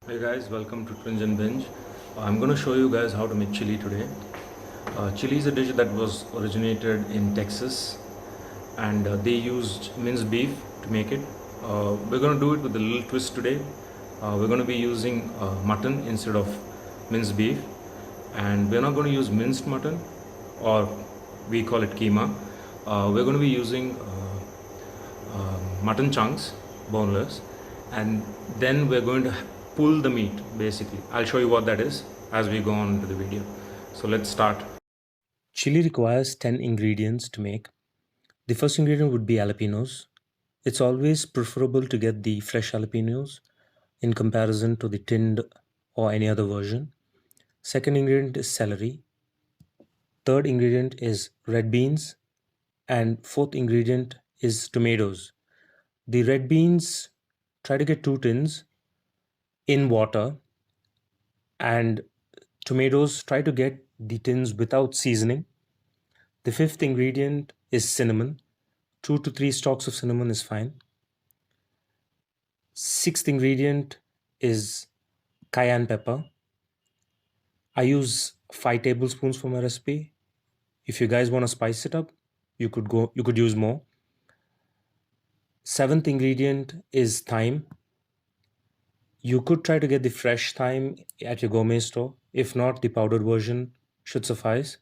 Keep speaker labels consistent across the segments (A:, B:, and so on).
A: Hey guys, welcome to Twinge and Binge. I'm going to show you guys how to make chili today. Chili is a dish that was originated in Texas, and they used minced beef to make it. We're going to do it with a little twist today. We're going to be using mutton instead of minced beef, and we're not going to use minced mutton, or we call it keema. We're going to be using mutton chunks, boneless, and then we're going to pull the meat basically. I'll show you what that is as we go on into the video. So let's start. Chili requires 10 ingredients to make. The first ingredient would be jalapenos. It's always preferable to get the fresh jalapenos in comparison to the tinned or any other version. Second ingredient is celery. Third ingredient is red beans. And fourth ingredient is tomatoes. The red beans, try to get 2 tins in water, and tomatoes, try to get the tins without seasoning. The fifth ingredient is cinnamon. 2 to 3 stalks of cinnamon is fine. Sixth ingredient is cayenne pepper. I use 5 tablespoons for my recipe. If you guys want to spice it up, you could use more. Seventh ingredient is thyme. You could try to get the fresh thyme at your gourmet store. If not, the powdered version should suffice.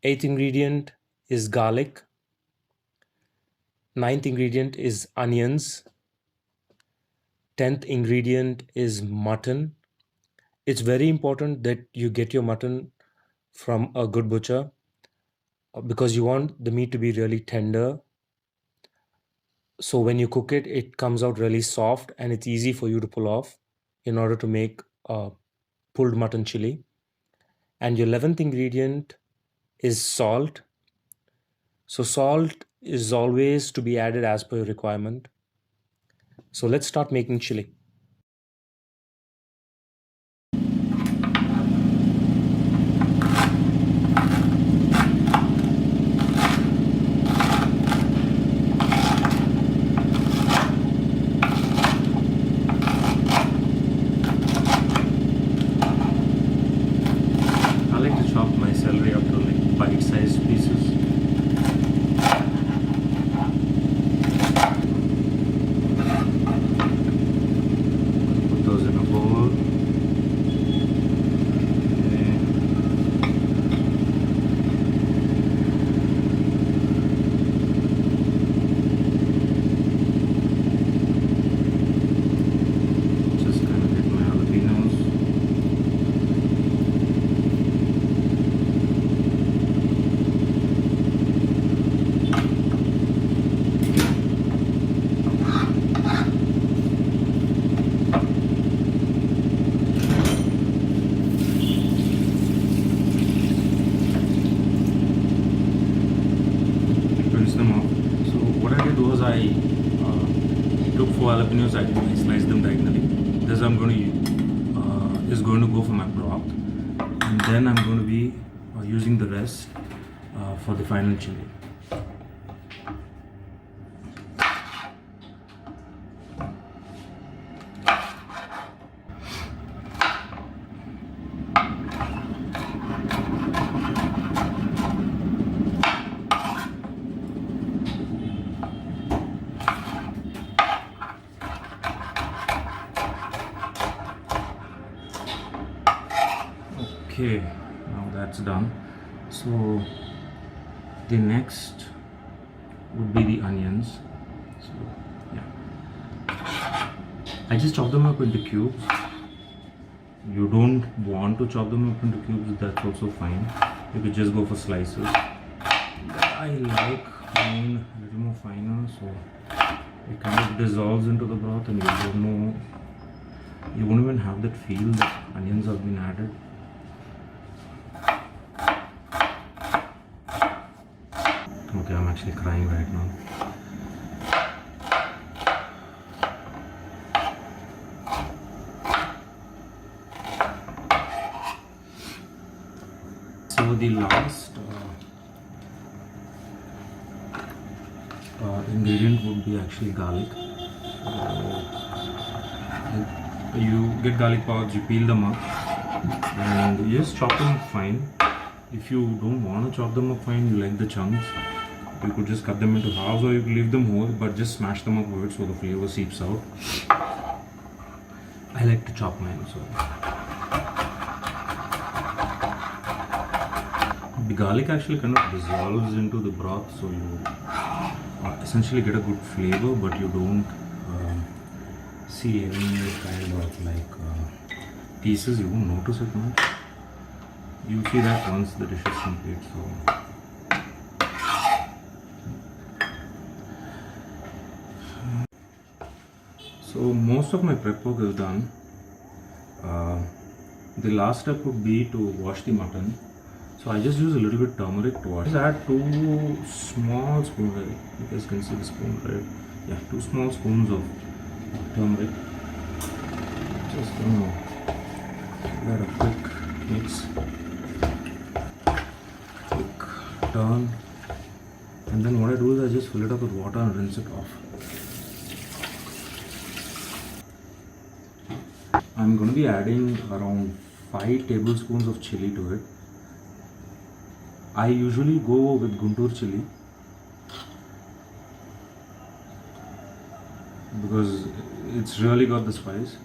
A: Eighth ingredient is garlic. Ninth ingredient is onions. 10th ingredient is mutton. It's very important that you get your mutton from a good butcher because you want the meat to be really tender. So when you cook it, it comes out really soft and it's easy for you to pull off in order to make pulled mutton chili. And your 11th ingredient is salt. So salt is always to be added as per your requirement. So let's start making chili. I like to chop my celery up to like bite-sized pieces. Put those in a bowl. Just kind of get my jalapenos. Rinse them off. So what I did was I took 4 jalapenos, I sliced them diagonally. This I'm going to is going to go for my broth, and then I'm going to be using the rest for the final chili. Okay, now that's done. So the next would be the onions. So yeah, I just chop them up into cubes. You don't want to chop them up into cubes, that's also fine. You could just go for slices. I like mine a little more finer, so it kind of dissolves into the broth and you don't know, you won't even have that feel that onions have been added. Okay, I'm actually crying right now. So the last ingredient would be actually garlic. you get garlic pods, you peel them up, and you just chop them fine. If you don't want to chop them up fine, you like the chunks, you could just cut them into halves, or you could leave them whole, but just smash them up a bit so the flavor seeps out. I like to chop mine, so the garlic actually kind of dissolves into the broth, so you essentially get a good flavor, but you don't see any kind of like pieces. You won't notice it much. You see that once the dish is complete. So most of my prep work is done. The last step would be to wash the mutton. So I just use a little bit turmeric to wash. Just add 2 small spoons. You guys can see the spoon, right? Yeah, 2 small spoons of turmeric. Just give that a quick mix, quick turn, and then what I do is I just fill it up with water and rinse it off. I'm going to be adding around 5 tablespoons of chili to it. I usually go with Guntur Chilli because it's really got the spice.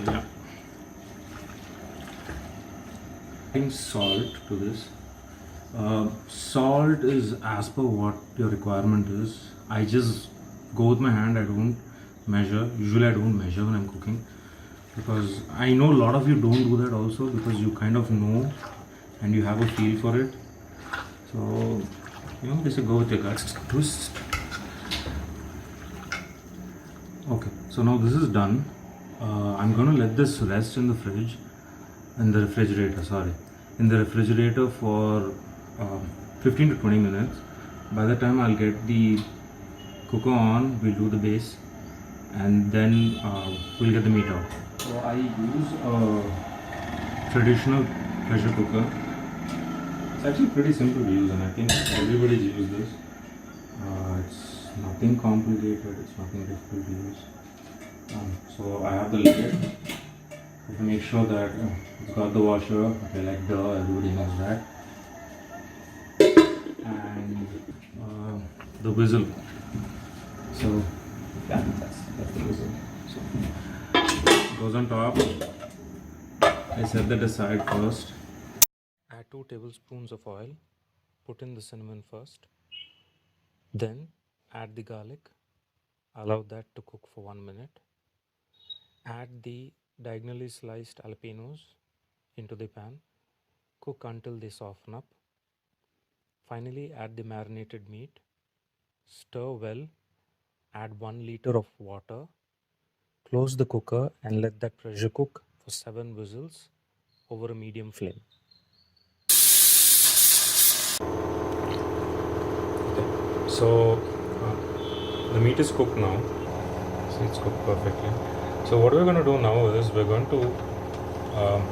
A: Yeah. Adding salt to this. Salt is as per what your requirement is. I just go with my hand. I don't measure. Usually I don't measure when I'm cooking, because I know a lot of you don't do that also, because you kind of know and you have a feel for it. So just go with your guts. Twist. Okay, so now this is done. I'm gonna let this rest in the fridge, in the refrigerator for 15 to 20 minutes. By the time I'll get the cooker on, we'll do the base, and then we'll get the meat out. So I use a traditional pressure cooker. It's actually pretty simple to use, and I think everybody's used this. It's nothing complicated, it's nothing difficult to use. So I have the lid. I have to make sure that it's got the washer. Okay, like everybody knows that. And the whistle. So yeah, that's the whistle. So it goes on top. I set that aside first. Add 2 tablespoons of oil. Put in the cinnamon first. Then add the garlic. Allow that to cook for 1 minute. Add the diagonally sliced jalapenos into the pan. Cook until they soften up. Finally, add the marinated meat. Stir well. Add 1 liter of water. Close the cooker and let that pressure cook for 7 whistles over a medium flame. Okay, so the meat is cooked now. See, it's cooked perfectly. So what we're going to do now is we're going to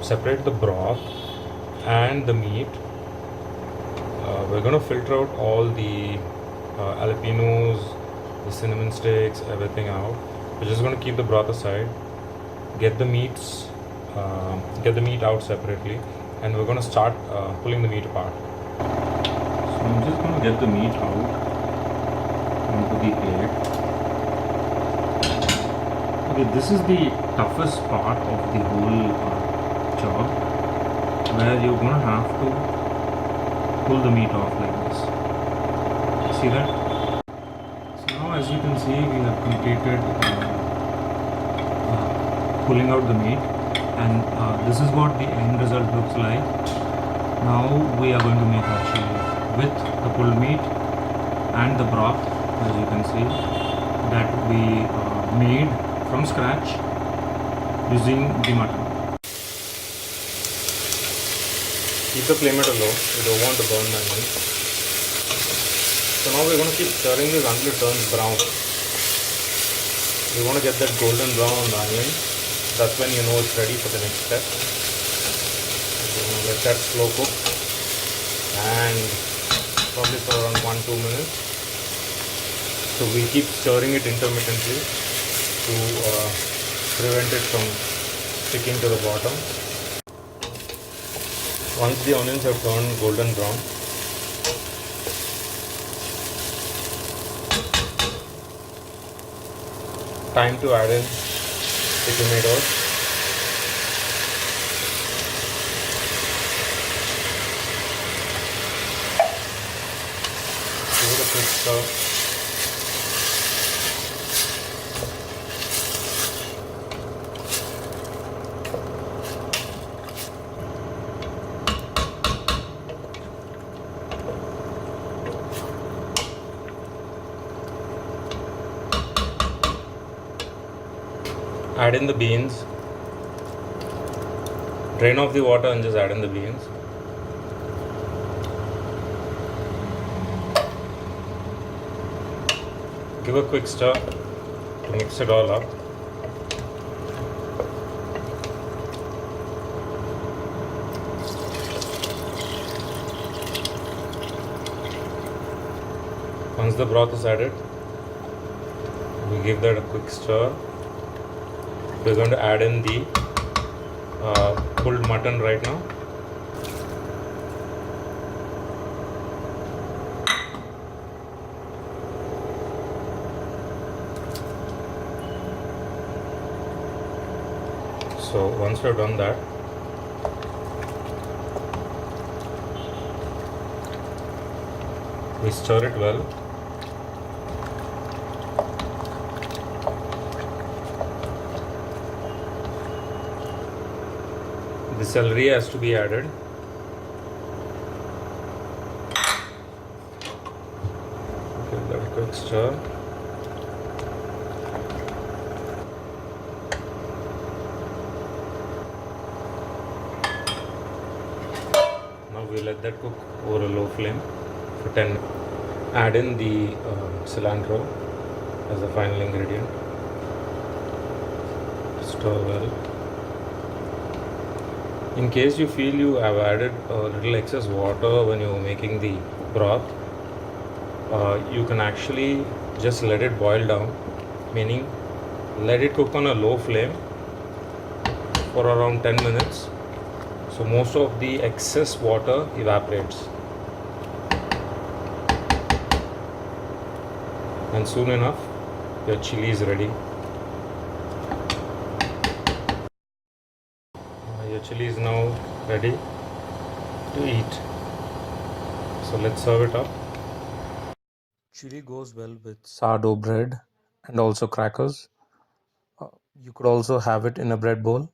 A: separate the broth and the meat. We're going to filter out all the jalapenos, the cinnamon sticks, everything out. We're just going to keep the broth aside, get the meat out separately, and we're going to start pulling the meat apart. So I'm just going to get the meat out onto the plate. Okay, this is the toughest part of the whole job, where you're going to have to pull the meat off like this. See that? So now, as you can see, we have completed pulling out the meat, and this is what the end result looks like. Now we are going to make our chili with the pulled meat and the broth, as you can see, that we made from scratch using the mutton. Keep the flame at a low, you don't want to burn the onion. So now we're going to keep stirring this until it turns brown. You want to get that golden brown on the onion. That's when you know it's ready for the next step. So let that slow cook, and probably for around 1-2 minutes. So we'll keep stirring it intermittently to prevent it from sticking to the bottom. Once the onions have turned golden brown, time to add in the tomatoes. Give it a quick stir. Add in the beans. Drain off the water and just add in the beans. Give a quick stir to mix it all up. Once the broth is added, we give that a quick stir. We're going to add in the pulled mutton right now. So once we've done that, we stir it well. The celery has to be added. Give that a quick stir. Now we let that cook over a low flame for 10 minutes. Add in the cilantro as the final ingredient. Stir well. In case you feel you have added a little excess water when you are making the broth, you can actually just let it boil down, meaning let it cook on a low flame for around 10 minutes. So most of the excess water evaporates. And soon enough, your chili is ready. Your chili is now ready to eat. So let's serve it up. Chili goes well with sourdough bread and also crackers. You could also have it in a bread bowl.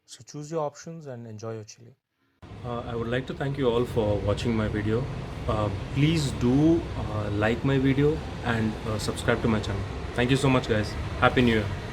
A: So choose your options and enjoy your chili. I would like to thank you all for watching my video. Please do like my video and subscribe to my channel. Thank you so much, guys. Happy New Year.